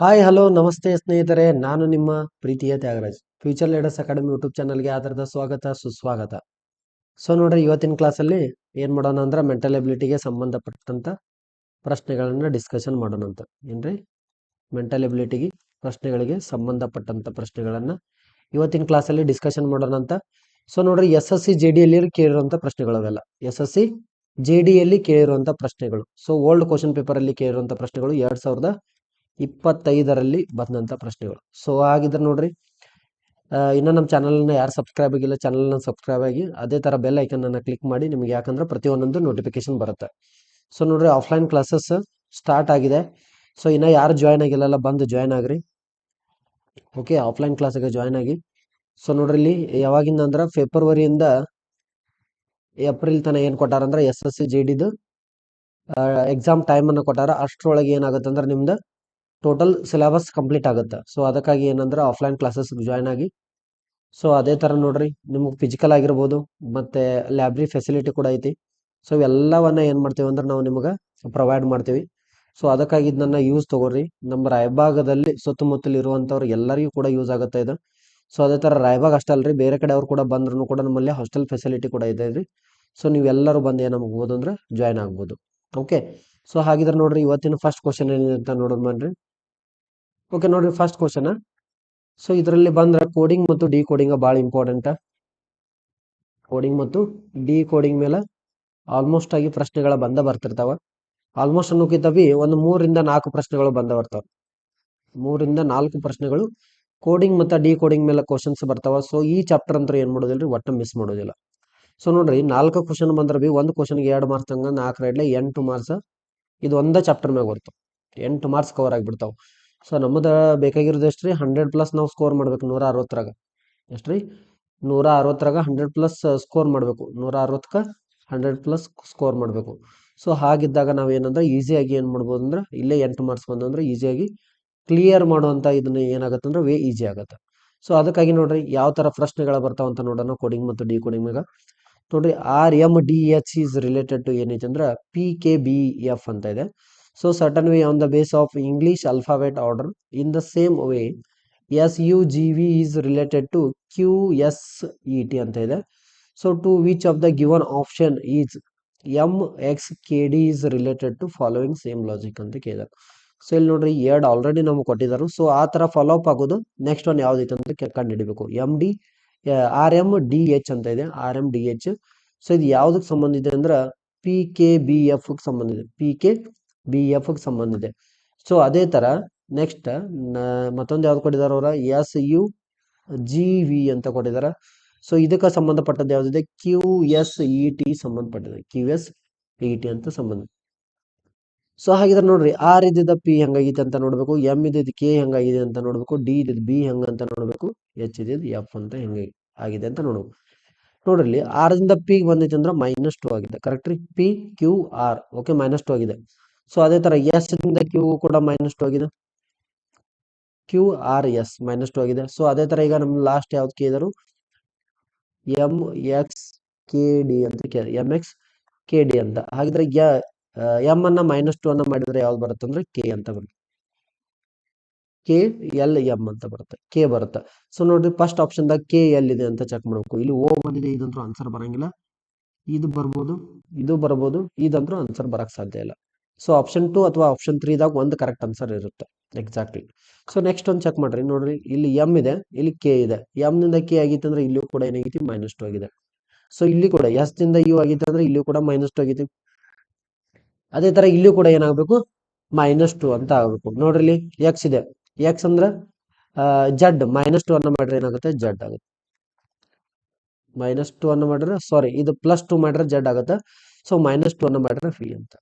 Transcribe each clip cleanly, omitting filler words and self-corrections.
Hi hello ನಮಸ್ತೆ ಸ್ನೇಹಿತರೆ, ನಾನು ನಿಮ್ಮ ಪ್ರೀತಿಯ Thyagaraj. Future leaders academy YouTube ಚಾನಲ್ಗೆ ಆಧಾರದ ಸ್ವಾಗತ ಸುಸ್ವಾಗತ. ಸೊ ನೋಡ್ರಿ, ಇವತ್ತಿನ ಕ್ಲಾಸಲ್ಲಿ ಏನು ಮಾಡೋಣ ಅಂದ್ರೆ ಮೆಂಟಲ್ ಎಬಿಲಿಟಿಗೆ ಸಂಬಂಧಪಟ್ಟಂತ ಪ್ರಶ್ನೆಗಳನ್ನ ಡಿಸ್ಕಷನ್ ಮಾಡೋಣ ಅಂತ. ಏನ್ರಿ, ಮೆಂಟಲ್ ಎಬಿಲಿಟಿಗೆ ಪ್ರಶ್ನೆಗಳಿಗೆ ಸಂಬಂಧಪಟ್ಟಂತ ಪ್ರಶ್ನೆಗಳನ್ನ ಇವತ್ತಿನ ಕ್ಲಾಸಲ್ಲಿ ಡಿಸ್ಕಷನ್ ಮಾಡೋಣ ಅಂತ. ಸೊ ನೋಡ್ರಿ, SSC JD ಯಲ್ಲಿ ಕೇಳಿರುವಂತ ಪ್ರಶ್ನೆಗಳು ಅವೆಲ್ಲ. SSC JD ಯಲ್ಲಿ ಕೇಳಿರುವಂತ ಪ್ರಶ್ನೆಗಳು. ಸೊ ಓಲ್ಡ್ ಕ್ವಶನ್ ಪೇಪರ್ ಅಲ್ಲಿ ಕೇಳಿರುವಂತ ಪ್ರಶ್ನೆಗಳು 2025ರಲ್ಲಿ ಬಂದಂತ ಪ್ರಶ್ನೆಗಳು. ಸೊ ಹಾಗಿದ್ರೆ ನೋಡ್ರಿ, ಇನ್ನು ನಮ್ಮ ಚಾನಲ್ನ ಯಾರು ಸಬ್ಸ್ಕ್ರೈಬ್ ಆಗಿಲ್ಲ, ಚಾನಲ್ನ ಸಬ್ಸ್ಕ್ರೈಬ್ ಆಗಿ ಅದೇ ಥರ ಬೆಲ್ ಐಕನ್ ಅನ್ನ ಕ್ಲಿಕ್ ಮಾಡಿ. ನಿಮಗೆ ಯಾಕಂದ್ರೆ ಪ್ರತಿಯೊಂದೊಂದು ನೋಟಿಫಿಕೇಶನ್ ಬರುತ್ತೆ. ಸೊ ನೋಡ್ರಿ, ಆಫ್ಲೈನ್ ಕ್ಲಾಸಸ್ ಸ್ಟಾರ್ಟ್ ಆಗಿದೆ. ಸೊ ಇನ್ನು ಯಾರು ಜಾಯ್ನ್ ಆಗಿಲ್ಲಲ್ಲ, ಬಂದು ಜಾಯ್ನ್ ಆಗ್ರಿ. ಓಕೆ, ಆಫ್ಲೈನ್ ಕ್ಲಾಸಿಗೆ ಜಾಯ್ನ್ ಆಗಿ. ಸೊ ನೋಡ್ರಿ, ಇಲ್ಲಿ ಯಾವಾಗಿಂದ ಅಂದ್ರೆ ಫೆಬ್ರವರಿಯಿಂದ ಏಪ್ರಿಲ್ ತನಕ ಏನು ಕೊಟ್ಟಾರ ಅಂದ್ರೆ SSC JDದು ಎಕ್ಸಾಮ್ ಟೈಮ್ ಅನ್ನು ಕೊಟ್ಟಾರ. ಅಷ್ಟರೊಳಗೆ ಏನಾಗುತ್ತೆ ಅಂದ್ರೆ ನಿಮ್ದು ಟೋಟಲ್ ಸಿಲೆಬಸ್ ಕಂಪ್ಲೀಟ್ ಆಗುತ್ತೆ. ಸೊ ಅದಕ್ಕಾಗಿ ಏನಂದ್ರೆ ಆಫ್ಲೈನ್ ಕ್ಲಾಸಸ್ ಜಾಯ್ನ್ ಆಗಿ. ಸೊ ಅದೇ ಥರ ನೋಡ್ರಿ, ನಿಮ್ಗೆ ಫಿಸಿಕಲ್ ಆಗಿರ್ಬೋದು ಮತ್ತೆ ಲ್ಯಾಬ್ರಿ ಫೆಸಿಲಿಟಿ ಕೂಡ ಐತಿ. ಸೊ ಇವೆಲ್ಲವನ್ನ ಏನು ಮಾಡ್ತೀವಿ ಅಂದ್ರೆ ನಾವು ನಿಮ್ಗೆ ಪ್ರೊವೈಡ್ ಮಾಡ್ತೀವಿ. ಸೊ ಅದಕ್ಕಾಗಿ ಇದನ್ನ ಯೂಸ್ ತಗೋರಿ. ನಮ್ಮ ರಾಯಭಾಗದಲ್ಲಿ ಸುತ್ತಮುತ್ತಲು ಇರುವಂಥವ್ರು ಎಲ್ಲರಿಗೂ ಕೂಡ ಯೂಸ್ ಆಗುತ್ತೆ ಇದು. ಸೊ ಅದೇ ಥರ ರಾಯಭಾಗ ಅಷ್ಟೇ ಅಲ್ರಿ, ಬೇರೆ ಕಡೆ ಅವ್ರು ಕೂಡ ಬಂದ್ರು ಕೂಡ ನಮ್ಮಲ್ಲಿ ಹಾಸ್ಟೆಲ್ ಫೆಸಿಲಿಟಿ ಕೂಡ ಇದೆ ರೀ. ಸೊ ನೀವೆಲ್ಲರೂ ಬಂದು ಏನಾಗ್ಬೋದು ಅಂದ್ರೆ ಜಾಯ್ನ್ ಆಗ್ಬೋದು. ಓಕೆ, ಸೊ ಹಾಗಿದ್ರೆ ನೋಡ್ರಿ, ಇವತ್ತಿನ ಫಸ್ಟ್ ಕ್ವಶನ್ ಏನಿದೆ ಅಂತ ನೋಡೋಣ ಬನ್ರಿ. ಓಕೆ ನೋಡ್ರಿ, ಫಸ್ಟ್ ಕ್ವಶನ್. ಸೊ ಇದರಲ್ಲಿ ಬಂದ್ರೆ ಕೋಡಿಂಗ್ ಮತ್ತು ಡಿ ಕೋಡಿಂಗ್ ಭಾಳ ಇಂಪಾರ್ಟೆಂಟ್. ಕೋಡಿಂಗ್ ಮತ್ತು ಡಿ ಕೋಡಿಂಗ್ ಮೇಲೆ ಆಲ್ಮೋಸ್ಟ್ ಆಗಿ ಪ್ರಶ್ನೆಗಳ ಬರ್ತಿರ್ತಾವ. ಆಲ್ಮೋಸ್ಟ್ ಅನ್ನೋಕ್ಕಿಂತವಿ ಒಂದು 3 ರಿಂದ 4 ಪ್ರಶ್ನೆಗಳು ಬರ್ತಾವ. 3 ರಿಂದ 4 ಪ್ರಶ್ನೆಗಳು ಕೋಡಿಂಗ್ ಮತ್ತು ಡಿ ಕೋಡಿಂಗ್ ಮೇಲೆ ಕ್ವಶನ್ಸ್ ಬರ್ತಾವ. ಸೊ ಈ ಚಾಪ್ಟರ್ ಅಂತ ಏನ್ ಮಾಡೋದಿಲ್ರಿ, ಒಟ್ಟು ಮಿಸ್ ಮಾಡೋದಿಲ್ಲ. ಸೊ ನೋಡ್ರಿ, 4 ಕ್ವಶನ್ ಬಂದ್ರೆ ಬಿ ಒಂದು ಕ್ವಶನ್ಗೆ 2 ಮಾರ್ಕ್ಸ್ ಹಂಗ 4 8 ಮಾರ್ಕ್ಸ್. ಇದು ಒಂದೇ ಚಾಪ್ಟರ್ ಮ್ಯಾಗ ಬರ್ತಾವ. 8 ಮಾರ್ಕ್ಸ್ ಕವರ್ ಆಗಿಬಿಡ್ತಾವ. ಸೊ ನಮ್ಮದು ಬೇಕಾಗಿರೋದು ಎಷ್ಟ್ರಿ, 100+ ನಾವು ಸ್ಕೋರ್ ಮಾಡ್ಬೇಕು 160ರಾಗ. ಎಷ್ಟ್ರಿ, 160ರಾಗ 100+ ಸ್ಕೋರ್ ಮಾಡಬೇಕು. 160ಕ್ಕೆ 100+ ಸ್ಕೋರ್ ಮಾಡಬೇಕು. ಸೊ ಹಾಗಿದ್ದಾಗ ನಾವೇನಂದ್ರೆ ಈಸಿಯಾಗಿ ಏನು ಮಾಡ್ಬೋದು ಅಂದ್ರೆ, ಇಲ್ಲೇ 8 ಮಾರ್ಕ್ಸ್ ಬಂದಂದ್ರೆ ಈಸಿಯಾಗಿ ಕ್ಲಿಯರ್ ಮಾಡುವಂಥ ಇದನ್ನ ಏನಾಗುತ್ತೆ ಅಂದ್ರೆ ವೇ ಈಸಿ ಆಗುತ್ತೆ. ಸೊ ಅದಕ್ಕಾಗಿ ನೋಡ್ರಿ, ಯಾವ ಥರ ಪ್ರಶ್ನೆಗಳು ಬರ್ತಾವ ಅಂತ ನೋಡೋಣ ಕೋಡಿಂಗ್ ಮತ್ತು ಡಿ ಕೋಡಿಂಗ್ ಮ್ಯಾಗ. ನೋಡ್ರಿ, RMDH ಈಸ್ ರಿಲೇಟೆಡ್ ಟು ಏನೈತೆ ಅಂದ್ರೆ PKBF ಅಂತ ಇದೆ. So certain way on the base of English alphabet order in the same way SUGV is related to QSET ಅಂತ ಇದೆ. So to which of the given option is MXKD is related to following same logic ಅಂತ ಕೇಳಿದಾರೆ. So ಇಲ್ಲಿ ನೋಡ್ರಿ, 2 already ನಮ್ಗೆ ಕೊಟ್ಟಿದ್ದಾರೆ. So ಆ ಥರ ಫಾಲೋ ಅಪ್ ಆಗೋದು. ನೆಕ್ಸ್ಟ್ ಒನ್ ಯಾವ್ದೈತೆ ಅಂತ ಕಂಡು ಹಿಡಿಬೇಕು. RMDH ಅಂತ ಇದೆ, RMDH. ಸೊ ಇದು ಯಾವ್ದಕ್ಕೆ ಸಂಬಂಧ ಇದೆ ಅಂದ್ರೆ PKBF ಸಂಬಂಧ ಇದೆ, PKBF ಸಂಬಂಧ ಇದೆ. ಸೊ ಅದೇ ತರ ನೆಕ್ಸ್ಟ್ ಮತ್ತೊಂದು ಯಾವ್ದು ಕೊಟ್ಟಿದ್ದಾರೆ ಅವರ, SUGV ಅಂತ ಕೊಟ್ಟಿದ್ದಾರೆ. ಸೊ ಇದಕ್ಕೆ ಸಂಬಂಧಪಟ್ಟದ್ದು ಯಾವ್ದಿದೆ, QSET ಸಂಬಂಧಪಟ್ಟಿದೆ, QSET ಅಂತ ಸಂಬಂಧ. ಸೊ ಹಾಗಿದ್ರೆ ನೋಡ್ರಿ, R ಇದ್ದಿದ್ದ P ಹೆಂಗಾಗಿದೆ ಅಂತ ನೋಡ್ಬೇಕು, M ಇದ್ದಿದ್ದು K ಹೆಂಗಾಗಿದೆ ಅಂತ ನೋಡ್ಬೇಕು, D ಇದ್ದಿದ್ದು B ಹೆಂಗಂತ ನೋಡ್ಬೇಕು, H ಇದ್ದಿದ್ದು F ಅಂತ ಹೆಂಗೆ ಆಗಿದೆ ಅಂತ ನೋಡ್ಬೇಕು. ನೋಡ್ರಿ, R ದಿಂದ P ಬಂದೈತೆ ಅಂದ್ರೆ -2 ಆಗಿದೆ. ಕರೆಕ್ಟ್ ರೀ, PQR. ಓಕೆ, -2 ಆಗಿದೆ. ಸೊ ಅದೇ ತರ S ದಿಂದ Q ಕೂಡ -2 ಆಗಿದೆ, QRS -2 ಆಗಿದೆ. ಸೊ ಅದೇ ತರ ಈಗ ನಮ್ ಲಾಸ್ಟ್ ಯಾವ್ದು ಕೇಳಿದರು, MXKD ಅಂತ ಕೇಳಿದ್ರು, MXKD ಅಂತ. ಹಾಗಿದ್ರೆ M ಅನ್ನ -2 ಅನ್ನ ಮಾಡಿದ್ರೆ ಯಾವ್ದು ಬರುತ್ತೆ ಅಂದ್ರೆ K ಅಂತ ಬರುತ್ತೆ, KLM ಅಂತ ಬರುತ್ತೆ, K ಬರುತ್ತೆ. ಸೊ ನೋಡ್ರಿ, ಫಸ್ಟ್ ಆಪ್ಷನ್ದಾಗ KL ಇದೆ ಅಂತ ಚೆಕ್ ಮಾಡ್ಬೇಕು. ಇಲ್ಲಿ O ಬಂದಿದೆ, ಇದಂತೂ ಆನ್ಸರ್ ಬರಂಗಿಲ್ಲ. ಇದು ಬರ್ಬೋದು, ಇದು ಬರ್ಬೋದು, ಇದಂತೂ ಆನ್ಸರ್ ಬರಕ್ ಸಾಧ್ಯ ಇಲ್ಲ. ಸೊ ಆಪ್ಷನ್ 2 ಅಥವಾ ಆಪ್ಷನ್ 3ದಾಗ ಒಂದು ಕರೆಕ್ಟ್ ಆನ್ಸರ್ ಇರುತ್ತೆ ಎಕ್ಸಾಕ್ಟ್ಲಿ. ಸೊ ನೆಕ್ಸ್ಟ್ ಒಂದು ಚೆಕ್ ಮಾಡ್ರಿ. ನೋಡ್ರಿ, ಇಲ್ಲಿ M ಇದೆ, ಇಲ್ಲಿ K ಇದೆ. M ನಿಂದ K ಆಗಿತ್ತು ಅಂದ್ರೆ ಇಲ್ಲೂ ಕೂಡ ಏನಾಗೈತಿ, -2 ಆಗಿದೆ. ಸೊ ಇಲ್ಲಿ ಕೂಡ S ದಿಂದ U ಆಗಿತ್ತು ಅಂದ್ರೆ ಇಲ್ಲೂ ಕೂಡ -2 ಆಗೈತಿ. ಅದೇ ತರ ಇಲ್ಲೂ ಕೂಡ ಏನಾಗಬೇಕು, -2 ಅಂತ ಆಗ್ಬೇಕು. ನೋಡ್ರಿ, ಇಲ್ಲಿ X ಇದೆ, X ಅಂದ್ರೆ Z, -2 ಅನ್ನ ಮಾಡ್ರೆ ಏನಾಗುತ್ತೆ, Z ಆಗುತ್ತೆ. -2 ಅನ್ನ ಮಾಡಿದ್ರೆ, ಸಾರಿ, ಇದು +2 ಮಾಡಿದ್ರೆ Z ಆಗುತ್ತೆ. ಸೊ -2 ಅನ್ನ ಮಾಡಿದ್ರೆ ಫಿ ಅಂತ,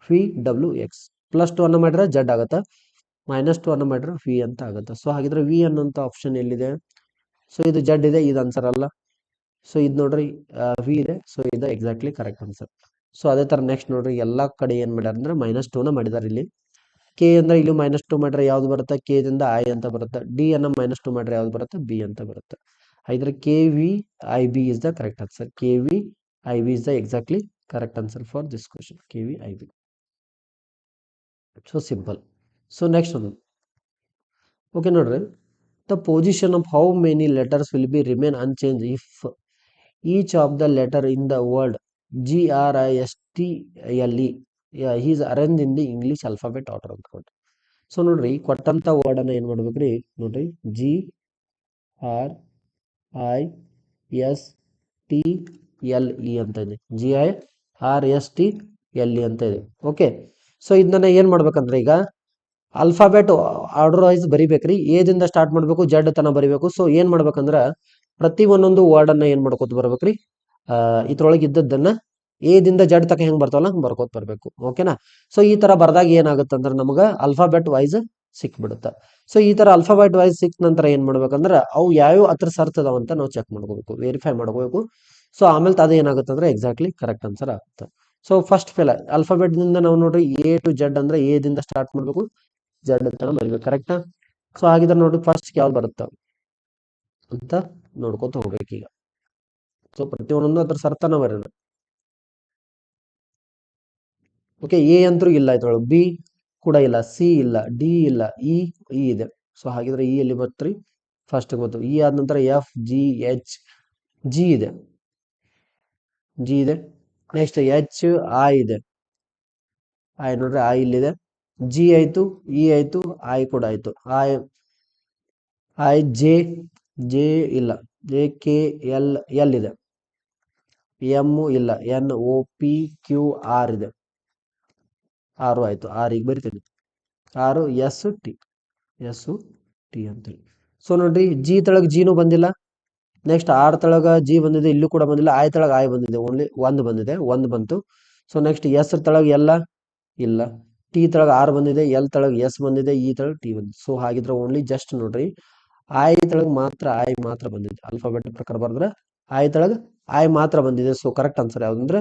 VWX. +2 ಅನ್ನ ಮಾಡಿದ್ರೆ Z ಆಗುತ್ತೆ, -2 ಅನ್ನ ಮಾಡಿದ್ರೆ V ಅಂತ ಆಗುತ್ತೆ. ಸೊ ಹಾಗಿದ್ರೆ V ಅನ್ನೋಂಥ ಆಪ್ಷನ್ ಎಲ್ಲಿದೆ, ಸೊ ಇದು Z ಇದೆ, ಇದು ಆನ್ಸರ್ ಅಲ್ಲ. ಸೊ ಇದು ನೋಡ್ರಿ, V ಇದೆ. ಸೊ ಇದು ಎಕ್ಸಾಕ್ಟ್ಲಿ ಕರೆಕ್ಟ್ ಆನ್ಸರ್. ಸೊ ಅದೇ ತರ ನೆಕ್ಸ್ಟ್ ನೋಡ್ರಿ, ಎಲ್ಲಾ ಕಡೆ ಏನ್ ಮಾಡ್ಯಾರ ಅಂದ್ರೆ -2 ನ ಮಾಡಿದಾರೆ. ಇಲ್ಲಿ K ಅಂದ್ರೆ ಇಲ್ಲಿ -2 ಮಾಡ್ರೆ ಯಾವ್ದು ಬರುತ್ತೆ, K ದಿಂದ I ಅಂತ ಬರುತ್ತೆ. D ಅನ್ನ -2 ಮಾಡ್ರೆ ಯಾವ್ದು ಬರುತ್ತೆ, B ಅಂತ ಬರುತ್ತೆ. ಹಾಗಿದ್ರೆ KVIB is the correct answer. KVIB is the exactly correct answer for this question. KVIB. So simple. So next ಒಂದು ಓಕೆ ನೋಡ್ರಿ, the position of how many letters will be remain unchanged if each of the letter in the word GRISTLE is arrange in the English alphabet order ಅಂತ ಕೊಟ್ಟು. So ನೋಡ್ರಿ ಕೊಟ್ಟಂತ word ಅನ್ನ ಏನ್ ಮಾಡ್ಬೇಕ್ರಿ, ನೋಡ್ರಿ GRISTLE ಅಂತ ಇದೆ, GIRSTLE ಅಂತ ಇದೆ. ಓಕೆ, ಸೊ ಇದನ್ನ ಏನ್ ಮಾಡ್ಬೇಕಂದ್ರೆ ಈಗ ಆಲ್ಫಾಬೆಟ್ ಆರ್ಡರ್ ವೈಸ್ ಬರಿಬೇಕ್ರಿ. ಎದಿಂದ ಸ್ಟಾರ್ಟ್ ಮಾಡ್ಬೇಕು, ಜಡ್ ತನ ಬರಿಬೇಕು. ಸೊ ಏನ್ ಮಾಡ್ಬೇಕಂದ್ರ ಪ್ರತಿ ಒಂದೊಂದು ವರ್ಡ್ ಅನ್ನ ಏನ್ ಮಾಡ್ಕೋತ ಬರ್ಬೇಕ್ರಿ, ಇದ್ರೊಳಗೆ ಇದ್ದದ್ದನ್ನ ಎದಿಂದ ಜಡ್ ತಕ ಹೆಂಗ್ ಬರ್ತಾವಲ್ಲ ಹಂಗ್ ಬರ್ಕೋತ ಬರ್ಬೇಕು. ಓಕೆನಾ. ಸೊ ಈ ತರ ಬರ್ದಾಗ ಏನಾಗುತ್ತೆ ಅಂದ್ರೆ ನಮಗ ಆಲ್ಫಾಬೆಟ್ ವೈಸ್ ಸಿಕ್ಬಿಡುತ್ತ. ಸೊ ಈ ತರ ಆಲ್ಫಾಬೆಟ್ ವೈಸ್ ಸಿಕ್ ನಂತರ ಏನ್ ಮಾಡ್ಬೇಕಂದ್ರ ಅವು ಯಾವ್ಯಾವ ಅದ್ರ ಸರ್ತ್ ಅದಾವ ಅಂತ ನಾವು ಚೆಕ್ ಮಾಡ್ಕೋಬೇಕು, ವೆರಿಫೈ ಮಾಡ್ಕೋಬೇಕು. ಸೊ ಆಮೇಲೆ ಅದ ಏನಾಗುತ್ತೆ ಅಂದ್ರೆ ಎಕ್ಸಾಕ್ಟ್ಲಿ ಕರೆಕ್ಟ್ ಆನ್ಸರ್ ಆಗುತ್ತೆ. ಸೊ ಫಸ್ಟ್ ಫೇಲ್ ಆಲ್ಫಾಬೆಟ್ ದಿಂದ ನಾವು ನೋಡ್ರಿ A to Z ಅಂದ್ರೆ ಎ ದಿಂದ ಸ್ಟಾರ್ಟ್ ಮಾಡ್ಬೇಕು, ಜಡ್ ಅಂತ ಬರಿಬೇಕು. ಕರೆಕ್ಟಾ. ಸೊ ಹಾಗಿದ್ರೆ ನೋಡಿ ಫಸ್ಟ್ ಯಾವ್ದು ಬರುತ್ತ ಅಂತ ನೋಡ್ಕೊತ ಹೋಗ್ಬೇಕೀಗ. ಸೊ ಪ್ರತಿಯೊಂದೊಂದು ಅದ್ರ ಸರ್ತಾನ ಬರೋಣ. ಓಕೆ, ಎ ಅಂತೂ ಇಲ್ಲ ಇದ್ರೊಳಗೆ, ಬಿ ಕೂಡ ಇಲ್ಲ, ಸಿ ಇಲ್ಲ, ಡಿ ಇಲ್ಲ, ಇ ಇದೆ. ಸೊ ಹಾಗಿದ್ರೆ ಇ ಎಲ್ಲಿ ಬರ್ತ್ರಿ, ಫಸ್ಟ್ ಗೊತ್ತು. ಇ ಆದ ನಂತರ FGH, ಜಿ ಇದೆ, ಜಿ ಇದೆ. ನೆಕ್ಸ್ಟ್ HI ಇದೆ, ಐ ನೋಡ್ರಿ ಐ ಇಲ್ಲಿದೆ. ಜಿ ಆಯ್ತು, ಇ ಆಯ್ತು, ಐ ಕೂಡ ಆಯ್ತು. ಜೆ ಜೆ ಇಲ್ಲ, JKL ಇದೆ, ಎಮ್ ಇಲ್ಲ, NOPQR ಇದೆ, ಆರು ಆಯ್ತು. ಈಗ ಬರಿತೀನಿ 6 ST ಅಂತೇಳಿ. ಸೊ ನೋಡ್ರಿ ಜಿ ತಳಗ ಜಿನೂ ಬಂದಿಲ್ಲ, ನೆಕ್ಸ್ಟ್ ಆರ್ ತಳಗ ಜಿ ಬಂದಿದೆ, ಇಲ್ಲೂ ಕೂಡ ಬಂದಿಲ್ಲ. ಐ ತಳಗ ಐ ಬಂದಿದೆ, ಓನ್ಲಿ ಒಂದು ಬಂದಿದೆ, ಒಂದು ಬಂತು. ಸೊ ನೆಕ್ಸ್ಟ್ ಎಸ್ ತಳಗ ಎಲ್ಲ ಇಲ್ಲ, ಟಿ ತಳಗ ಆರ್ ಬಂದಿದೆ, ಎಲ್ ತಳಗ ಎಸ್ ಬಂದಿದೆ, ಇ ತಳಗ ಟಿ ಬಂದಿದೆ. ಸೊ ಹಾಗಿದ್ರೆ ಓನ್ಲಿ ಜಸ್ಟ್ ನೋಡ್ರಿ ಐ ತಳಗ ಮಾತ್ರ ಐ ಮಾತ್ರ ಬಂದಿದೆ. ಆಲ್ಫಾಬೆಟ್ ಪ್ರಕಾರ ಬರೆದ್ರೆ ಐ ತಳಗ ಐ ಮಾತ್ರ ಬಂದಿದೆ. ಸೊ ಕರೆಕ್ಟ್ ಆನ್ಸರ್ ಯಾವ್ದಂದ್ರೆ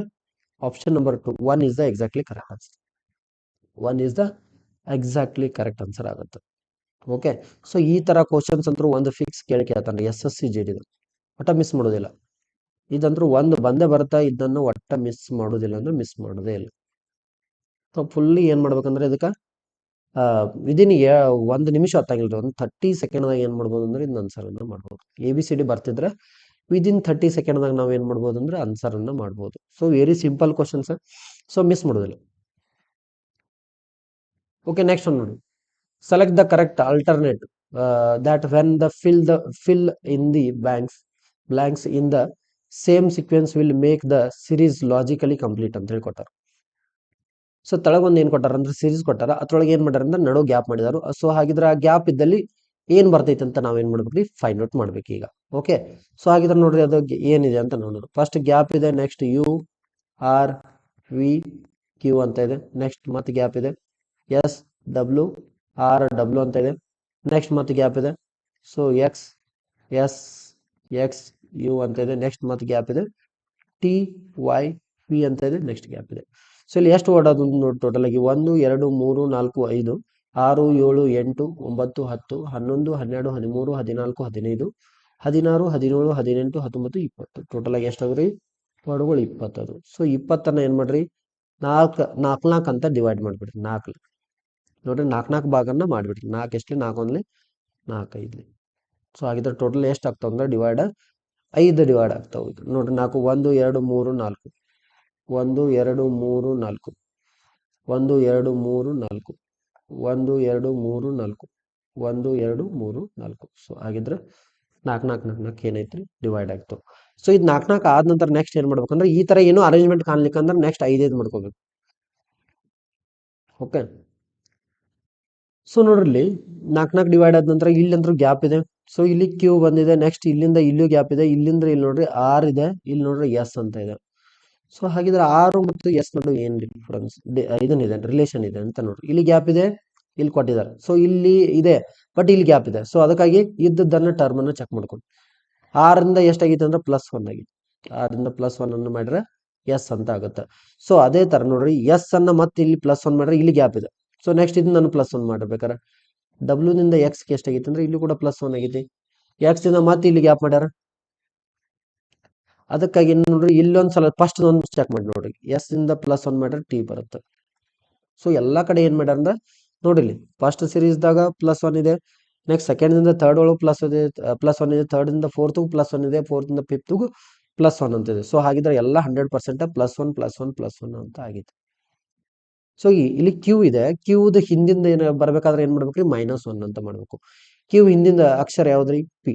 option number 2, 1 is the exactly correct answer. 1 is the exactly correct answer ಆಗುತ್ತೆ. ಓಕೆ, ಸೊ ಈ ತರ ಕ್ವಶನ್ಸ್ ಅಂತೂ ಒಂದು ಫಿಕ್ಸ್ ಕೇಳ್ತಾನೆ SSC GD ಒಟ್ಟ ಮಿಸ್ ಮಾಡೋದಿಲ್ಲ. ಇದಂದ್ರೂ ಒಂದು ಬಂದೇ ಬರ್ತಾ, ಇದನ್ನು ಒಟ್ಟ ಮಿಸ್ ಮಾಡೋದಿಲ್ಲ ಅಂದ್ರೆ ಮಿಸ್ ಮಾಡೋದೇ ಇಲ್ಲ. ಸೊ ಫುಲ್ಲಿ ಏನ್ ಮಾಡ್ಬೇಕಂದ್ರೆ ಇದಕ್ಕೆ ವಿದಿನ್ 1 ನಿಮಿಷ ಹೊತ್ತಾಗಿಲ್ರಿ, ಒಂದು 30 ಸೆಕೆಂಡ್ದಾಗ ಏನ್ ಮಾಡ್ಬೋದು ಅಂದ್ರೆ ಇದನ್ನ ಆನ್ಸರ್ ಅನ್ನ ಮಾಡ್ಬೋದು. ABCD ಬರ್ತಿದ್ರೆ ವಿದಿನ್ 30 ಸೆಕೆಂಡ್ದಾಗ ನಾವ್ ಏನ್ ಮಾಡ್ಬೋದು ಅಂದ್ರೆ ಆನ್ಸರ್ ಅನ್ನ ಮಾಡ್ಬೋದು. So very simple questions, so miss ಮಾಡೋದಿಲ್ಲ. ಓಕೆ, ನೆಕ್ಸ್ಟ್ ಒಂದು ನೋಡಿ, select the correct alternate that when the fill in the blanks in the same sequence will make the series logically complete ಅಂತ ಹೇಳಿ ಕೊಟ್ಟಾರ. ಸೊ ತಳಗೊಂದು ಏನ್ ಕೊಟ್ಟಾರ ಅಂದ್ರೆ ಸೀರೀಸ್ ಕೊಟ್ಟಾರ, ಅದ್ರೊಳಗೆ ಏನ್ ಮಾಡ್ಯಾರ ಅಂದ್ರೆ ನಡು ಗ್ಯಾಪ್ ಮಾಡಿದಾರು. ಸೊ ಹಾಗಿದ್ರೆ ಆ ಗ್ಯಾಪ್ ಇದ್ದಲ್ಲಿ ಏನ್ ಬರ್ತೈತೆ ಅಂತ ನಾವ್ ಏನ್ ಮಾಡ್ಬೇಕ್ರಿ, ಫೈಂಡ್ ಔಟ್ ಮಾಡ್ಬೇಕು ಈಗ. ಓಕೆ, ಸೊ ಹಾಗಿದ್ರೆ ನೋಡ್ರಿ ಅದು ಏನಿದೆ ಅಂತ ನೋಡೋಣ. ಫಸ್ಟ್ ಗ್ಯಾಪ್ ಇದೆ, ನೆಕ್ಸ್ಟ್ URVQ ಅಂತ ಇದೆ, ನೆಕ್ಸ್ಟ್ ಮತ್ತೆ ಗ್ಯಾಪ್ ಇದೆ, SWRW ಅಂತ ಇದೆ, ನೆಕ್ಸ್ಟ್ ಮತ್ತೆ ಗ್ಯಾಪ್ ಇದೆ. ಸೊ XSXU ಅಂತ ಇದೆ, ನೆಕ್ಸ್ಟ್ ಮತ್ತೆ ಗ್ಯಾಪ್ ಇದೆ, TYP ಅಂತ ಇದೆ, ನೆಕ್ಸ್ಟ್ ಗ್ಯಾಪ್ ಇದೆ. ಸೊ ಇಲ್ಲಿ ಎಷ್ಟು ವರ್ಡ್ ಅದು ನೋಡಿ, ಟೋಟಲ್ ಆಗಿ 1 2 3 4 5 6 7 8 9 10 11 12 13 14 15 16 17 18 19 20 ಟೋಟಲ್ ಆಗಿ ಎಷ್ಟಾದ್ರಿ ವರ್ಡ್ಗಳು 20 ಅದು. ಸೊ 20 ಏನ್ ಮಾಡ್ರಿ, 4 ಅಂತ ಡಿವೈಡ್ ಮಾಡ್ಬಿಡ್ರಿ. 4 ನೋಡ್ರಿ, 4 ಭಾಗನ ಮಾಡ್ಬಿಡ್ರಿ. 4 ಎಷ್ಟು, 4 ಒಂದ್ಲಿ 4 ಐದ್ಲಿ. ಸೊ ಹಾಗಿದ್ರೆ ಟೋಟಲ್ ಎಷ್ಟು ಆಗ್ತಾವ ಅಂದ್ರೆ ಡಿವೈಡ್ 5 ಡಿವೈಡ್ ಆಗ್ತಾವ ನೋಡ್ರಿ. 4 1 2 3 4 1 2 3 4 1 2 3 4 1 2 3 4 1 2 3 4. ಸೊ ಹಾಗಿದ್ರೆ 4 4 4 4 ಏನೈತ್ರಿ ಡಿವೈಡ್ ಆಗ್ತಾವ. ಸೊ ಇದು 4 4 ಆದ ನಂತರ ನೆಕ್ಸ್ಟ್ ಏನ್ ಮಾಡ್ಬೇಕಂದ್ರೆ ಈ ತರ ಏನೋ ಅರೇಂಜ್ಮೆಂಟ್ ಕಾಣ್ಲಿಕ್ಕಂದ್ರೆ ನೆಕ್ಸ್ಟ್ 5 ಮಾಡ್ಕೋಬೇಕು. ಓಕೆ, ಸೊ ನೋಡ್ರಿ ಇಲ್ಲಿ 4 4 ಡಿವೈಡ್ ಆದ ನಂತರ ಇಲ್ಲಂದ್ರೂ ಗ್ಯಾಪ್ ಇದೆ. ಸೊ ಇಲ್ಲಿ Q ಬಂದಿದೆ, ನೆಕ್ಸ್ಟ್ ಇಲ್ಲಿಂದ ಇಲ್ಲೂ ಗ್ಯಾಪ್ ಇದೆ, ಇಲ್ಲಿಂದ ಇಲ್ಲಿ ನೋಡ್ರಿ R ಇದೆ, ಇಲ್ಲಿ ನೋಡ್ರಿ S ಅಂತ ಇದೆ. ಸೊ ಹಾಗಿದ್ರೆ 6 ಮತ್ತು S ನಡುವೆ ಏನ್ ಡಿಫರೆನ್ಸ್, ಇದನ್ನಿದೆ ರಿಲೇಷನ್ ಇದೆ ಅಂತ ನೋಡ್ರಿ. ಇಲ್ಲಿ ಗ್ಯಾಪ್ ಇದೆ, ಇಲ್ಲಿ ಕೊಟ್ಟಿದ್ದಾರೆ. ಸೊ ಇಲ್ಲಿ ಇದೆ ಬಟ್ ಇಲ್ಲಿ ಗ್ಯಾಪ್ ಇದೆ. ಸೊ ಅದಕ್ಕಾಗಿ ಇದ್ದದ್ದನ್ನ ಟರ್ಮ್ ಅನ್ನು ಚೆಕ್ ಮಾಡ್ಕೊಂಡು 6 ರಿಂದ ಎಷ್ಟಾಗಿತ್ತು ಅಂದ್ರೆ +1 ಆಗಿತ್ತು. 6 ರಿಂದ +1 ಅನ್ನು ಮಾಡಿದ್ರೆ S ಅಂತ ಆಗುತ್ತೆ. ಸೊ ಅದೇ ತರ ನೋಡ್ರಿ S ಅನ್ನ ಮತ್ತೆ ಇಲ್ಲಿ +1 ಮಾಡಿದ್ರೆ ಇಲ್ಲಿ ಗ್ಯಾಪ್ ಇದೆ. ಸೊ ನೆಕ್ಸ್ಟ್ ಇದನ್ನ ನಾನು +1 ಮಾಡಬೇಕಾರೆ W ನಿಂದ X ಗೆ ಎಷ್ಟಾಗಿತ್ತು ಅಂದ್ರೆ ಇಲ್ಲಿ ಕೂಡ +1 ಆಗೈತಿ. X ಇಂದ ಮತ್ತೆ ಇಲ್ಲಿ ಗ್ಯಾಪ್ ಮಾಡ್ಯಾರ. ಅದಕ್ಕಾಗಿ ನೋಡ್ರಿ ಇಲ್ಲೊಂದ್ಸಲ ಫಸ್ಟ್ ಒಂದು ಚೆಕ್ ಮಾಡಿ ನೋಡ್ರಿ, S ಇಂದ +1 ಮಾಡಿದ್ರೆ T ಬರುತ್ತೆ. ಸೊ ಎಲ್ಲಾ ಕಡೆ ಏನ್ ಮಾಡ್ಯಾರ ಅಂದ್ರೆ ನೋಡಿಲಿ ಫಸ್ಟ್ ಸೀರೀಸ್ದಾಗ +1 ಇದೆ, ನೆಕ್ಸ್ಟ್ ಸೆಕೆಂಡ್ದಿಂದ ಥರ್ಡ್ ಒಳಗೆ +1 ಇದೆ, ಥರ್ಡ್ದಿಂದ ಫೋರ್ತ್ಗೂ +1 ಇದೆ, ಫೋರ್ತ್ದಿಂದ ಫಿಫ್ತ್ಗೂ +1 ಅಂತ ಇದೆ. ಸೊ ಹಾಗಿದ್ರೆ ಎಲ್ಲ 100% +1 +1 +1 ಅಂತ ಆಗಿದೆ. ಸೊ ಇಲ್ಲಿ ಕ್ಯೂ ಇದೆ, ಕ್ಯೂದ ಹಿಂದಿಂದ ಏನು ಬರ್ಬೇಕಾದ್ರೆ ಏನ್ ಮಾಡ್ಬೇಕ್ರಿ, -1 ಅಂತ ಮಾಡ್ಬೇಕು. ಕ್ಯೂ ಹಿಂದಿಂದ ಅಕ್ಷರ ಯಾವ್ದ್ರಿ, ಪಿ.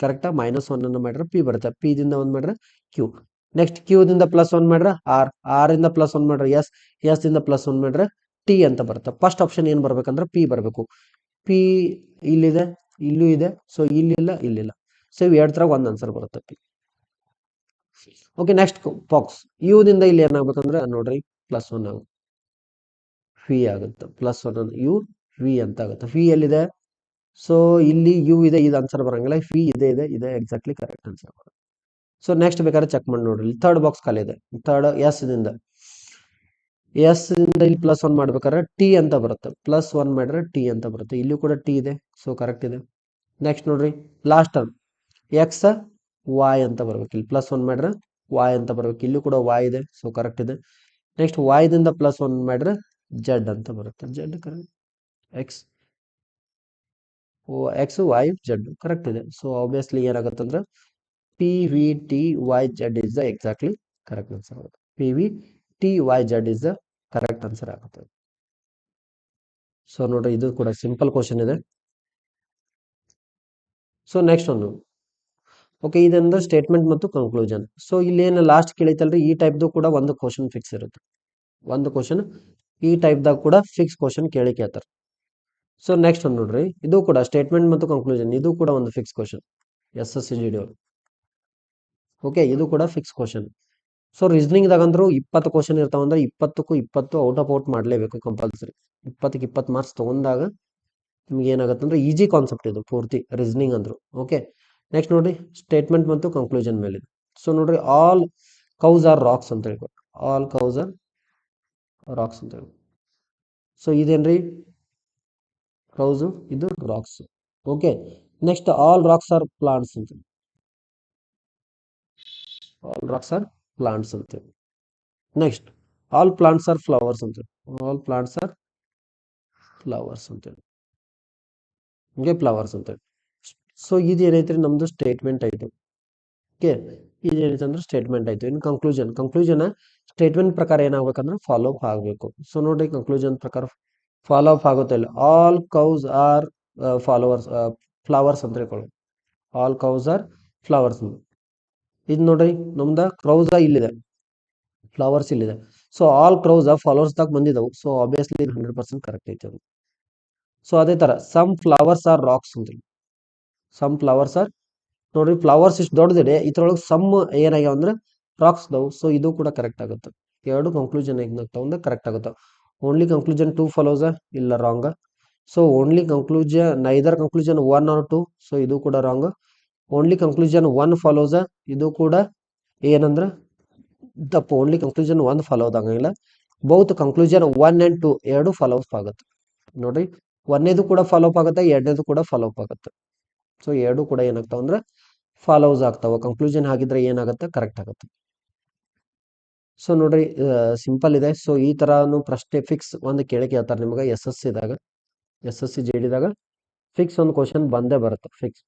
ಕರೆಕ್ಟಾ, -1 ಅನ್ನ ಮಾಡ್ರೆ ಪಿ ಬರುತ್ತೆ, ಪಿ ದಿಂದ 1 ಮಾಡ್ರೆ ಕ್ಯೂ. ನೆಕ್ಸ್ಟ್ ಕ್ಯೂ ದಿಂದ +1 ಮಾಡ್ರೆ ಆರ್, ಆರ್ ಇಂದ +1 ಮಾಡ್ರೆ ಎಸ್, ಎಸ್ ದಿಂದ +1 ಮಾಡ್ರೆ ಟಿ ಅಂತ ಬರುತ್ತೆ. ಫಸ್ಟ್ ಆಪ್ಷನ್ ಏನ್ ಬರ್ಬೇಕಂದ್ರೆ ಪಿ ಬರಬೇಕು. ಪಿ ಇಲ್ಲಿದೆ, ಇಲ್ಲೂ ಇದೆ, ಸೊ ಇಲ್ಲಿಲ್ಲ, ಇಲ್ಲಿಲ್ಲ. ಸೊ ಇವು ಎರಡ್ರಾಗ ಒಂದು ಆನ್ಸರ್ ಬರುತ್ತೆ P. Okay, next box U ದಿಂದ ಇಲ್ಲಿ ಏನಾಗ್ಬೇಕಂದ್ರೆ ನೋಡ್ರಿ +1 ಆಗುತ್ತೆ, ವಿ ಆಗುತ್ತೆ, +1 ಯು ವಿ ಅಂತ ಆಗುತ್ತೆ. ವಿ ಎಲ್ಲಿದೆ, ಸೊ ಇಲ್ಲಿ ಯು ಇದೆ, ಇದು ಆನ್ಸರ್ ಬರಂಗಿಲ್ಲ, ವಿ ಇದೆ ಇದೆ ಇದೆ ಎಕ್ಸಾಕ್ಟ್ಲಿ ಕರೆಕ್ಟ್ ಆನ್ಸರ್ ಬರುತ್ತೆ. ಸೊ ನೆಕ್ಸ್ಟ್ ಬೇಕಾದ್ರೆ ಚೆಕ್ ಮಾಡಿ ನೋಡ್ರಿ, ಥರ್ಡ್ ಬಾಕ್ಸ್ ಖಾಲಿ ಇದೆ, ಥರ್ಡ್ ಎಸ್ ದಿಂದ ಇಲ್ಲಿ +1 ಮಾಡ್ಬೇಕಾದ್ರೆ ಟಿ ಅಂತ ಬರುತ್ತೆ, +1 ಮಾಡ್ರೆ ಟಿ ಅಂತ ಬರುತ್ತೆ, ಇಲ್ಲಿ ಕೂಡ ಟಿ ಇದೆ, ಸೊ ಕರೆಕ್ಟ್ ಇದೆ. ನೆಕ್ಸ್ಟ್ ನೋಡ್ರಿ ಲಾಸ್ಟ್ ಟರ್ಮ್ ಎಕ್ಸ್ ವಾಯ್ ಅಂತ ಬರ್ಬೇಕು, ಇಲ್ಲಿ +1 ಮಾಡ್ರೆ ವಾಯ್ ಅಂತ ಬರ್ಬೇಕು, ಇಲ್ಲಿ ಕೂಡ ವಾಯ್ ಇದೆ, ಸೊ ಕರೆಕ್ಟ್ ಇದೆ. ನೆಕ್ಸ್ಟ್ ವಾಯ್ ದಿಂದ +1 ಮಾಡ್ರೆ ಜೆಡ್ ಅಂತ ಬರುತ್ತೆ, Z correct, X X Y Z correct ಇದೆ. ಸೊ ಆಬ್ವಿಯಸ್ಲಿ ಏನಾಗುತ್ತೆ ಅಂದ್ರೆ P V T Y Z is the exactly correct answer ಆಗುತ್ತೆ. P V T Y Z is the correct answer ಆಗುತ್ತೆ. So ನೋಡ್ರಿ ಇದು ಕೂಡ ಸಿಂಪಲ್ ಕ್ವಶನ್ ಇದೆ. So next ಒಂದು ಓಕೆ, ಇದಂದ್ರೆ ಸ್ಟೇಟ್ಮೆಂಟ್ ಮತ್ತು ಕನ್ಕ್ಲೂಷನ್. ಸೊ ಇಲ್ಲೇನು ಲಾಸ್ಟ್ ಕೇಳಿತಲ್ರಿ, ಈ ಟೈಪ್ದು ಕೂಡ ಒಂದು ಕ್ವಶನ್ ಫಿಕ್ಸ್ ಇರುತ್ತೆ, ಒಂದು ಕ್ವಶನ್ ಈ ಟೈಪ್ದಾಗ ಕೂಡ ಫಿಕ್ಸ್ ಕ್ವಶನ್ ಕೇಳ್ತಾರೆ. ಸೊ ನೆಕ್ಸ್ಟ್ ಒಂದು ನೋಡ್ರಿ, ಇದು ಕೂಡ ಸ್ಟೇಟ್ಮೆಂಟ್ ಮತ್ತು ಕನ್ಕ್ಲೂಷನ್, ಇದು ಕೂಡ ಒಂದು ಫಿಕ್ಸ್ ಕ್ವಶನ್ SSCGD. ಓಕೆ, ಇದು ಕೂಡ ಫಿಕ್ಸ್ ಕ್ವಶನ್. ಸೊ ರೀಸನಿಂಗ್ದಾಗ ಅಂದ್ರು 20 ಕ್ವಶನ್ ಇರ್ತಾವಂದ್ರೆ 20ಕ್ಕೂ 20 ಔಟ್ ಆಫ್ ಔಟ್ ಮಾಡಲೇಬೇಕು ಕಂಪಲ್ಸರಿ. 20ಕ್ಕೆ 20 ಮಾರ್ಕ್ಸ್ ತಗೊಂಡಾಗ ನಿಮ್ಗೆ ಏನಾಗುತ್ತೆ ಅಂದ್ರೆ ಈಜಿ ಕಾನ್ಸೆಪ್ಟ್ ಇದು ಪೂರ್ತಿ ರೀಸನಿಂಗ್ ಅಂದ್ರು. ಓಕೆ, ನೆಕ್ಸ್ಟ್ ನೋಡ್ರಿ ಸ್ಟೇಟ್ಮೆಂಟ್ ಮತ್ತು ಕನ್ಕ್ಲೂಷನ್ ಮೇಲೆ. ಸೊ ನೋಡ್ರಿ ಆಲ್ ಕೌಸ್ ಆರ್ ರಾಕ್ಸ್ ಅಂತ ಹೇಳ್ಬೋದು, ಆಲ್ ಕೌಸ್ ಆರ್ ರಾಕ್ಸ್ ಅಂತ ಹೇಳಿ. ಸೊ ಇದೇನ್ರಿ ಕೌಸು, ಇದು rocks. Okay, next all rocks are plants ಅಂತ, ಆಲ್ ರಾಕ್ಸ್ ಆರ್ ಪ್ಲಾಂಟ್ಸ್ ಅಂತ. Next all plants are flowers ಅಂತ, ಆಲ್ ಪ್ಲಾಂಟ್ಸ್ ಆರ್ ಫ್ಲವರ್ಸ್ ಅಂತ, ಹಂಗೆ ಫ್ಲವರ್ಸ್ ಅಂತ. ಸೊ ಇದೇನೈತ್ರಿ ನಮ್ದು ಸ್ಟೇಟ್ಮೆಂಟ್ ಆಯ್ತು. ಓಕೆ, ಇದೇನೈತೆ ಅಂದ್ರೆ ಸ್ಟೇಟ್ಮೆಂಟ್ ಆಯ್ತು. ಇನ್ನು ಕನ್ಕ್ಲೂಷನ್ ಸ್ಟೇಟ್ಮೆಂಟ್ ಪ್ರಕಾರ ಏನಾಗ್ಬೇಕಂದ್ರೆ ಫಾಲೋ ಅಪ್ ಆಗಬೇಕು. ಸೊ ನೋಡ್ರಿ ಕನ್ಕ್ಲೂಷನ್ ಪ್ರಕಾರ ಫಾಲೋ ಅಪ್ ಆಗುತ್ತೆ ಇಲ್ಲ, ಆಲ್ ಕೌಸ್ ಆರ್ ಫ್ಲವರ್ಸ್ ಅಂತ ಹೇಳ್ಕೊಳ್ಳಿ, ಆಲ್ ಕೌಸ್ ಆರ್ ಫ್ಲವರ್ಸ್. ಇದು ನೋಡ್ರಿ ನಮ್ದ ಕ್ರೌಸ್ ಇಲ್ಲಿದೆ, ಫ್ಲವರ್ಸ್ ಇಲ್ಲಿದೆ, ಸೊ ಆಲ್ ಕ್ರೌಸ್ ಫಾಲೋವರ್ಸ್ ದಾಗ ಬಂದಿದ್ದವು. ಸೊ ಆಬ್ವಿಯಸ್ಲಿ 100% ಕರೆಕ್ಟ್ ಐತೆ ಅದು. ಸೊ ಅದೇ ತರ ಸಮ್ ಫ್ಲವರ್ಸ್ ಆರ್ ರಾಕ್ಸ್ ಅಂತ, ಸಮ್ ಫ್ಲವರ್ಸ್ ಆರ್, ನೋಡ್ರಿ ಫ್ಲವರ್ಸ್ ಇಷ್ಟು ದೊಡ್ಡದಿದೆ, ಇದ್ರೊಳಗೆ ಸಮ್ ಏನಾಗ್ಯಾವ ಅಂದ್ರೆ ರಾಕ್ಸ್ ದವು. ಸೊ ಇದು ಕೂಡ ಕರೆಕ್ಟ್ ಆಗುತ್ತೆ, ಎರಡು ಕನ್ಕ್ಲೂಷನ್ ಏನಾಗ್ತಾವ ಕರೆಕ್ಟ್ ಆಗುತ್ತೆ. ಓನ್ಲಿ ಕನ್ಕ್ಲೂಷನ್ 2 ಫಾಲೋಸ್ ಇಲ್ಲ, wrong. So only conclusion neither conclusion 1 or 2, so ಇದು ಕೂಡ ರಾಂಗ್. ಓನ್ಲಿ ಕನ್ಕ್ಲೂಷನ್ 1 ಫಾಲೋಸ್, ಇದು ಕೂಡ ಏನಂದ್ರೆ ತಪ್ಪು. ಓನ್ಲಿ ಕನ್ಕ್ಲೂಷನ್ 1 ಫಾಲೋ ಆಗಂಗಿಲ್ಲ, ಬಹುತ್ ಕನ್ಕ್ಲೂಷನ್ 1 and 2 ಎರಡು ಫಾಲೋ ಅಪ್ ಆಗುತ್ತೆ. ನೋಡ್ರಿ ಒಂದನೇದು ಕೂಡ ಫಾಲೋ ಅಪ್ ಆಗುತ್ತೆ, ಎರಡನೇದು ಕೂಡ ಫಾಲೋ ಅಪ್ ಆಗುತ್ತೆ. ಸೊ ಎರಡು ಕೂಡ ಏನಾಗ್ತಾವ ಅಂದ್ರೆ ಫಾಲೋಸ್ ಆಗ್ತಾವ. ಕನ್ಕ್ಲೂಷನ್ ಆಗಿದ್ರೆ ಏನಾಗುತ್ತೆ, ಕರೆಕ್ಟ್ ಆಗುತ್ತೆ. ಸೊ ನೋಡ್ರಿ ಸಿಂಪಲ್ ಇದೆ. ಸೊ ಈ ತರಾನು ಪ್ರಶ್ನೆ ಫಿಕ್ಸ್ ಒಂದು ಕೇಳ್ತಾರೆ ನಿಮ್ಗೆ SSCGD ದಾಗ ಫಿಕ್ಸ್ ಒಂದು ಕ್ವಶನ್ ಬಂದೇ ಬರುತ್ತೆ ಫಿಕ್ಸ್.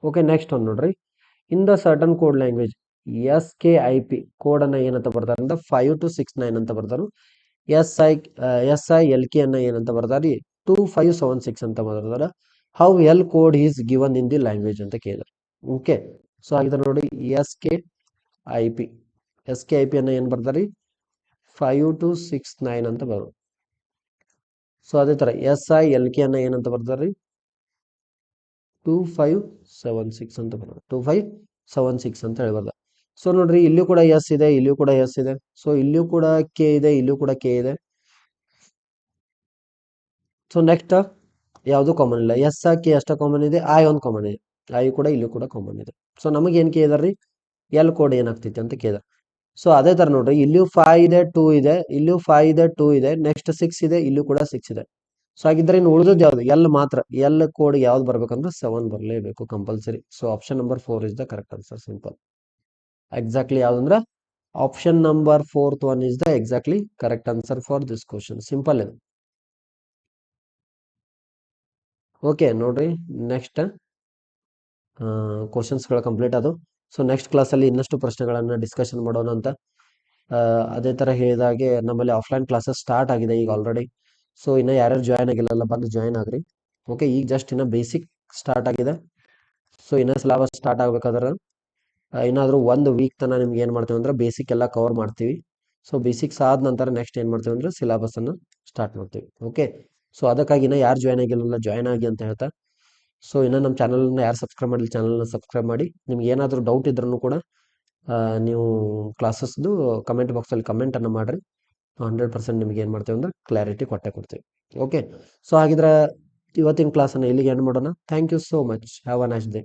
ಓಕೆ, ನೆಕ್ಸ್ಟ್ ಒಂದು ನೋಡ್ರಿ, in the certain code language SKIP code ಅನ್ನ ಏನಂತ ಬರ್ತಾರೆ ಅಂದ್ರೆ 5269 ಅಂತ ಬರ್ತಾರು. SILK ಅನ್ನ ಏನಂತ ಬರ್ತಾರಿ 2576 ಅಂತ ಬರ್ತಾರ. How L code is given in the language ಅಂತ ಕೇಳಿದ್ರು. ಓಕೆ, ಸೊ ಹಾಗಿದ್ರೆ ನೋಡಿ SKIP ಅನ್ನ ಏನ್ ಬರ್ತಾರಿ 5269 ಅಂತ ಬರೋದು. ಸೊ ಅದೇ ತರ SILK ಅನ್ನ ಏನಂತ ಬರ್ತಾರಿ 2576 ಅಂತ ಬರೋದು, 2576 ಅಂತ ಹೇಳ್ಬಾರ್ದ. ಸೊ ನೋಡ್ರಿ ಇಲ್ಲೂ ಕೂಡ ಎಸ್ ಇದೆ, ಇಲ್ಲೂ ಕೂಡ ಎಸ್ ಇದೆ, ಸೊ ಇಲ್ಲೂ ಕೂಡ ಕೆ ಇದೆ, ಇಲ್ಲೂ ಕೂಡ ಕೆ ಇದೆ. ಸೊ ನೆಕ್ಸ್ಟ್ ಯಾವುದು ಕಾಮನ್ ಇಲ್ಲ, ಎಸ್ ಕೆ ಅಷ್ಟ ಕಾಮನ್ ಇದೆ, ಐ ಒಂದು ಕಾಮನ್ ಇದೆ, ಐ ಕೂಡ ಇಲ್ಲೂ ಕೂಡ ಕಾಮನ್ ಇದೆ. ಸೊ ನಮಗೆ ಏನ್ ಕೇಳಿದಾರ್ರಿ ಎಲ್ ಕೋಡ್ ಏನಾಗ್ತೈತಿ ಅಂತ ಕೇಳಿದ. ಸೊ ಅದೇ ತರ ನೋಡ್ರಿ ಇಲ್ಲೂ 5 ಇದೆ, 2 ಇದೆ, ಇಲ್ಲೂ 5 ಇದೆ, 2 ಇದೆ, ನೆಕ್ಸ್ಟ್ 6 ಇದೆ, ಇಲ್ಲೂ ಕೂಡ 6 ಇದೆ. ಸೊ ಹಾಗಿದ್ರೆ ಇನ್ನು ಉಳಿದದ್ದು ಯಾವ್ದು, ಎಲ್ ಮಾತ್ರ. ಎಲ್ ಕೋಡ್ ಯಾವ್ದು ಬರ್ಬೇಕಂದ್ರೆ 7 ಬರಲೇಬೇಕು compulsory. So option number 4 is the correct answer. Simple, exactly ಯಾವ್ದಂದ್ರ option number fourth one is the exactly correct answer for this question. Simple ಇದೆ. ಓಕೆ ನೋಡ್ರಿ, ನೆಕ್ಸ್ಟ್ ಕ್ವಶನ್ಸ್ಗಳು ಕಂಪ್ಲೀಟ್ ಅದು. ಸೊ ನೆಕ್ಸ್ಟ್ ಕ್ಲಾಸಲ್ಲಿ ಇನ್ನಷ್ಟು ಪ್ರಶ್ನೆಗಳನ್ನು ಡಿಸ್ಕಷನ್ ಮಾಡೋಣ ಅಂತ. ಅದೇ ಥರ ಹೇಳಿದಾಗೆ ನಮ್ಮಲ್ಲಿ ಆಫ್ಲೈನ್ ಕ್ಲಾಸಸ್ ಸ್ಟಾರ್ಟ್ ಆಗಿದೆ ಈಗ ಆಲ್ರೆಡಿ. ಸೊ ಇನ್ನು ಯಾರ್ಯಾರು ಜಾಯ್ನ್ ಆಗಿಲ್ಲಲ್ಲ ಬಂದು ಜಾಯ್ನ್ ಆಗ್ರಿ. ಓಕೆ, ಈಗ ಜಸ್ಟ್ ಇನ್ನು ಬೇಸಿಕ್ ಸ್ಟಾರ್ಟ್ ಆಗಿದೆ. ಸೊ ಇನ್ನು ಸಿಲೆಬಸ್ ಸ್ಟಾರ್ಟ್ ಆಗ್ಬೇಕಾದ್ರೆ ಏನಾದರೂ ಒಂದು ವೀಕ್ ತನಕ ನಿಮ್ಗೆ ಏನು ಮಾಡ್ತೀವಿ ಅಂದ್ರೆ ಬೇಸಿಕ್ ಎಲ್ಲ ಕವರ್ ಮಾಡ್ತೀವಿ. ಸೊ ಬೇಸಿಕ್ಸ್ ಆದ ನಂತರ ನೆಕ್ಸ್ಟ್ ಏನು ಮಾಡ್ತೀವಿ ಅಂದ್ರೆ ಸಿಲೆಬಸನ್ನು ಸ್ಟಾರ್ಟ್ ಮಾಡ್ತೀವಿ. ಓಕೆ, ಸೊ ಅದಕ್ಕಾಗಿ ಇನ್ನು ಯಾರು ಜಾಯ್ನ್ ಆಗಿಲ್ಲ ಜಾಯ್ನ್ ಆಗಿ ಅಂತ ಹೇಳ್ತಾ. ಸೊ ಇನ್ನು ನಮ್ಮ ಚಾನಲ್ನ ಯಾರು ಸಬ್ಸ್ಕ್ರೈಬ್ ಮಾಡಿಲ್ಲ ಚಾನಲ್ನ ಸಬ್ಸ್ಕ್ರೈಬ್ ಮಾಡಿ. ನಿಮ್ಗೆ ಏನಾದರೂ ಡೌಟ್ ಇದ್ರೂ ಕೂಡ ನೀವು ಕ್ಲಾಸಸ್ದು ಕಮೆಂಟ್ ಬಾಕ್ಸಲ್ಲಿ ಕಮೆಂಟನ್ನು ಮಾಡಿರಿ. 100% ನಿಮ್ಗೆ ಏನು ಮಾಡ್ತೀವಿ ಅಂದ್ರೆ ಕ್ಲಾರಿಟಿ ಕೊಟ್ಟೆ ಕೊಡ್ತೀವಿ. ಓಕೆ, ಸೊ ಹಾಗಿದ್ರೆ ಇವತ್ತಿನ ಕ್ಲಾಸನ್ನು ಇಲ್ಲಿಗೆ ಎಂಡ್ ಮಾಡೋಣ. Thank you so much. Have a nice day.